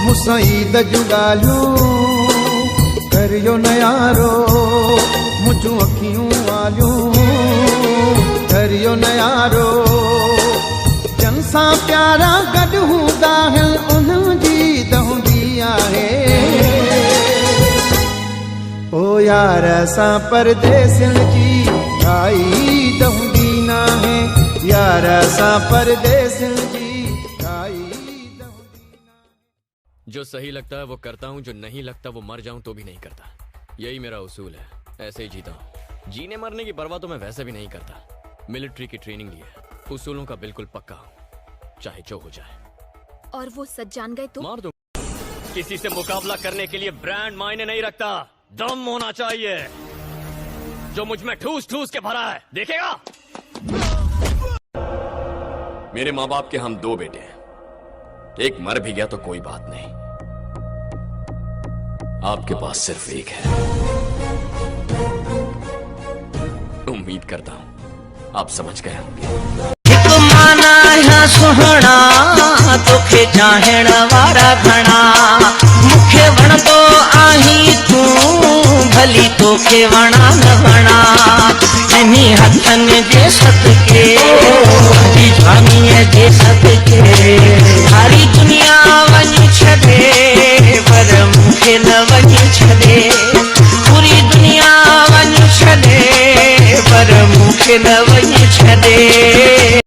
मुसईद जुगालू करियो नयारो मुझू अखियूं वालियूं करियो नयारो जनसा प्यारा गॾु हूंदा आहिनि उन्हनि जी दहंदी आहे ओ यार असां परदेसियुनि जी काई दहंदी नाहे यार असां परदेसियुनि जी काई दहंदी नाहे। जो सही लगता है वो करता हूँ, जो नहीं लगता वो मर जाऊं तो भी नहीं करता। यही मेरा उसूल है, ऐसे ही जीता हूँ। जीने मरने की परवाह तो मैं वैसे भी नहीं करता। मिलिट्री की ट्रेनिंग ली है, उसूलों का बिल्कुल पक्का हूँ, चाहे जो हो जाए। और वो सच जान गए तो मार दूं। किसी से मुकाबला करने के लिए ब्रांड मायने नहीं रखता, दम होना चाहिए। जो मुझ में ठूस ठूस के भरा है, देखेगा। मेरे माँ बाप के हम 2 बेटे हैं, एक मर भी गया तो कोई बात नहीं, आपके पास सिर्फ एक है। उम्मीद करता हूं आप समझ गए होंगे। सुहणा तोखे चाहण वारा घणा मुखे वणंदो आहीं तूं भली तोखे वणा न वणा इन्ही हथनि जे सदके जवानीअ जे सदके सारी दुनिया वञी छॾे पर मूंखे न वञी छॾे पूरी दुनिया वञी छॾे पर मूंखे न